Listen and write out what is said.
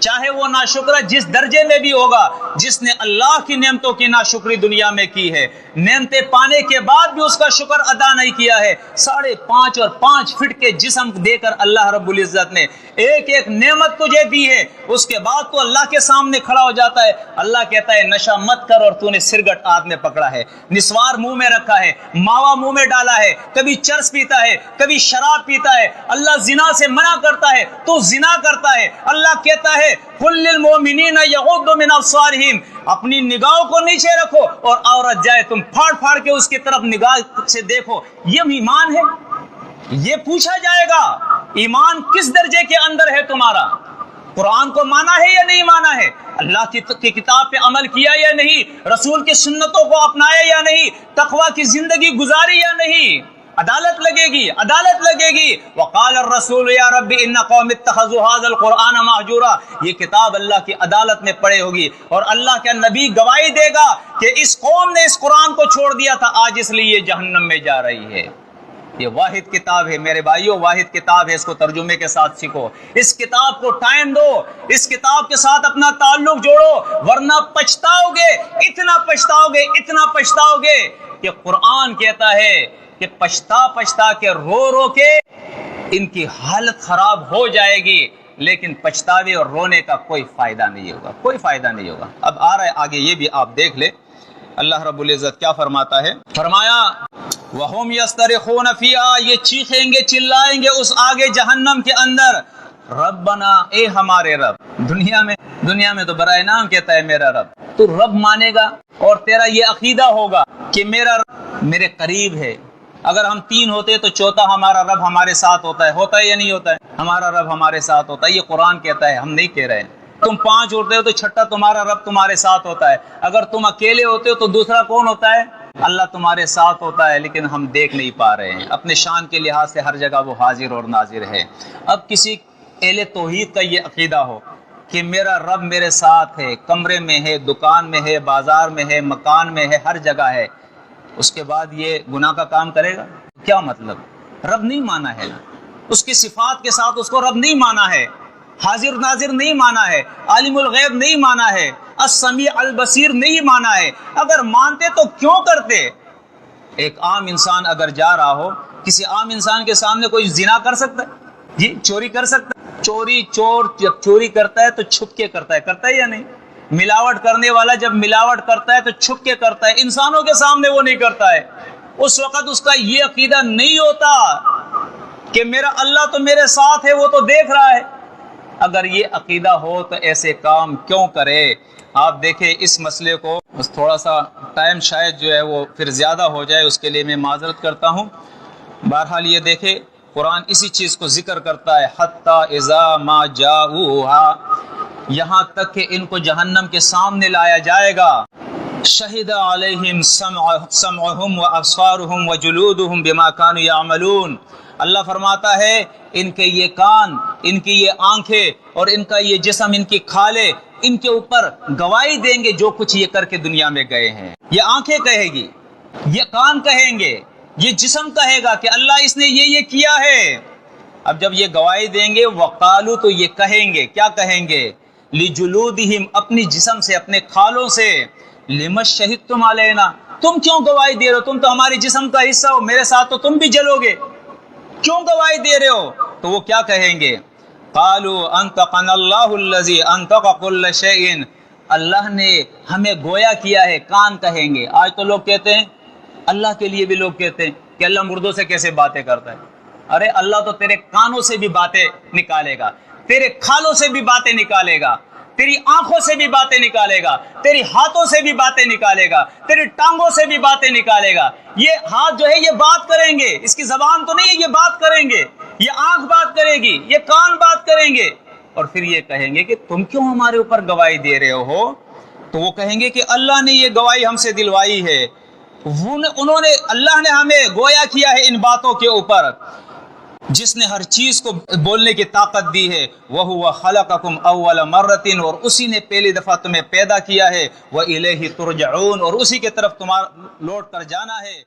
چاہے وہ ناشکرہ جس درجے میں بھی ہوگا، جس نے اللہ کی نعمتوں کی ناشکری دنیا میں کی ہے، نعمتیں پانے کے بعد بھی اس کا شکر ادا نہیں کیا ہے، 5.5 اور 5 فٹ کے جسم دے کر اللہ رب العزت نے ایک ایک نعمت تجھے دی ہے، اس کے بعد تو اللہ کے سامنے کھڑا ہو جاتا ہے، اللہ کہتا ہے نشہ مت کر، اور تو نے سرگٹ ہاتھ میں پکڑا ہے، نسوار منہ میں رکھا ہے، ماوا منہ میں ڈالا ہے، کبھی چرس پیتا ہے، کبھی شراب پیتا ہے، اللہ زنا سے منع کرتا ہے تو زنا کرتا ہے، اللہ کہتا ہے قل للمؤمنین یغضوا من ابصارہم، اپنی نگاہوں کو نیچے رکھو اور عورت جائے تم پھاڑ پھاڑ کے اس کی طرف نگاہ سے دیکھو، یہ ایمان ہے؟ یہ پوچھا جائے گا ایمان کس درجے کے اندر ہے تمہارا؟ قرآن کو مانا ہے یا نہیں مانا ہے؟ اللہ کی کتاب پہ عمل کیا یا نہیں؟ رسول کی سنتوں کو اپنایا یا نہیں؟ تقوی کی زندگی گزاری یا نہیں؟ عدالت لگے گی، عدالت لگے گی۔ وقال الرسول یا رب ان قوم اتخذوا هذا القرآن مہجورا، یہ کتاب اللہ کی عدالت میں پڑے ہوگی، اور اللہ کا نبی گواہی دے گا کہ اس قوم نے اس قرآن کو چھوڑ دیا تھا، آج اس لیے یہ جہنم میں جا رہی ہے۔ یہ واحد کتاب ہے میرے بھائیوں، واحد کتاب ہے، اس کو ترجمے کے ساتھ سیکھو، اس کتاب کو ٹائم دو، اس کتاب کے ساتھ اپنا تعلق جوڑو، ورنہ پچھتاؤ گے، اتنا پچھتاؤ گے، اتنا پچھتاؤ گے کہ قرآن کہتا ہے کہ پچھتا کے رو رو کے ان کی حالت خراب ہو جائے گی، لیکن پچھتاوے اور رونے کا کوئی فائدہ نہیں ہوگا، کوئی فائدہ نہیں ہوگا۔ اب آ رہا ہے آگے، یہ بھی آپ دیکھ لیں اللہ رب العزت کیا فرماتا ہے۔ فرمایا وَهُمْ يَسْتَرِخُونَ فِيهَا، یہ چیخیں گے چلائیں گے اس آگے جہنم کے اندر، ربنا، اے ہمارے رب۔ دنیا میں تو برائے نام کہتا ہے میرا رب، تو رب مانے گا اور تیرا یہ عقیدہ ہوگا کہ میرا رب میرے قریب ہے۔ اگر ہم 3 ہوتے تو چوتھا ہمارا رب ہمارے ساتھ ہوتا ہے یا نہیں ہوتا ہے؟ ہمارا رب ہمارے ساتھ ہوتا ہے، یہ قرآن کہتا ہے، ہم نہیں کہہ رہے ہیں۔ تم 5 ہوتے ہو تو چھٹا تمہارا رب تمہارے ساتھ ہوتا ہے، اگر تم اکیلے ہوتے ہو تو دوسرا کون ہوتا ہے؟ اللہ تمہارے ساتھ ہوتا ہے، لیکن ہم دیکھ نہیں پا رہے ہیں، اپنے شان کے لحاظ سے ہر جگہ وہ حاضر اور ناظر ہے۔ اب کسی اہل توحید کا یہ عقیدہ ہو کہ میرا رب میرے ساتھ ہے، کمرے میں ہے، دکان میں ہے، بازار میں ہے، مکان میں ہے، ہر جگہ ہے، اس کے بعد یہ گناہ کا کام کرے گا؟ کیا مطلب؟ رب نہیں مانا ہے، اس کی صفات کے ساتھ اس کو رب نہیں مانا ہے، حاضر ناظر نہیں مانا ہے، عالم الغیب نہیں مانا ہے، السمیع البصیر نہیں مانا ہے۔ اگر مانتے تو کیوں کرتے؟ ایک عام انسان اگر جا رہا ہو، کسی عام انسان کے سامنے کوئی زنا کر سکتا ہے؟ جی، چوری کر سکتا ہے؟ چور جب چوری کرتا ہے تو چھپ کے کرتا ہے یا نہیں؟ ملاوٹ کرنے والا جب ملاوٹ کرتا ہے تو چھپ کے کرتا ہے، انسانوں کے سامنے وہ نہیں کرتا ہے۔ اس وقت اس کا یہ عقیدہ نہیں ہوتا کہ میرا اللہ تو میرے ساتھ ہے، وہ تو دیکھ رہا ہے۔ اگر یہ عقیدہ ہو تو ایسے کام کیوں کرے؟ آپ دیکھیں اس مسئلے کو، بس تھوڑا سا ٹائم شاید جو ہے وہ پھر زیادہ ہو جائے، اس کے لیے میں معذرت کرتا ہوں۔ بہرحال یہ دیکھیں قرآن اسی چیز کو ذکر کرتا ہے، حتی اذا ما جاؤہا، یہاں تک کہ ان کو جہنم کے سامنے لایا جائے گا، شہد علیہم سمعہم و ابصارہم و جلودہم بما کانوا یعملون، اللہ فرماتا ہے ان کے یہ کان، ان کی یہ آنکھیں اور ان کا یہ جسم، ان کی کھالیں ان کے اوپر گواہی دیں گے جو کچھ یہ کر کے دنیا میں گئے ہیں۔ یہ آنکھیں کہے گی، یہ کان کہیں گے، یہ جسم کہے گا کہ اللہ اس نے یہ کیا ہے۔ اب جب یہ گواہی دیں گے، وقالو، تو یہ کہیں گے، کیا کہیں گے؟ لجلودہم، اپنی جسم سے، اپنے کھالوں سے، لما شہدتم علینا، تم کیوں گواہی دے رہے ہو؟ تم تو ہمارے جسم کا حصہ ہو، میرے ساتھ تو تم بھی جلو گے، کیوں گواہی دے رہے ہو؟ تو وہ کیا کہیں گے؟ قالوا انطقنا اللہ الذی انطق کل شیء، اللہ نے ہمیں گویا کیا ہے، کان کہیں گے۔ آج تو لوگ کہتے ہیں، اللہ کے لیے بھی لوگ کہتے ہیں کہ اللہ مردوں سے کیسے باتیں کرتا ہے؟ ارے اللہ تو تیرے کانوں سے بھی باتیں نکالے گا، تیرے کھالوں سے بھی باتیں نکالے گا، تیری آنکھوں سے بھی باتیں نکالے گا، تیری ہاتھوں سے بھی باتیں نکالے گا، تیری ٹانگوں سے بھی باتیں نکالے گا۔ یہ ہاتھ جو ہے یہ بات کریں گے، اس کی زبان تو نہیں ہے، یہ بات کریں گے، یہ آنکھ بات کرے گی، یہ کان بات کریں گے، اور پھر یہ کہیں گے کہ تم کیوں ہمارے اوپر گواہی دے رہے ہو؟ تو وہ کہیں گے کہ اللہ نے یہ گواہی ہم سے دلوائی ہے، اللہ نے ہمیں گویا کیا ہے ان باتوں کے اوپر، جس نے ہر چیز کو بولنے کی طاقت دی ہے، وَهُوَ خَلَقَكُمْ أَوَّلَ مَرَّةٍ، اور اسی نے پہلی دفعہ تمہیں پیدا کیا ہے، وَإِلَيْهِ تُرْجَعُونَ، اور اسی کے طرف تمہارا لوٹ کر جانا ہے۔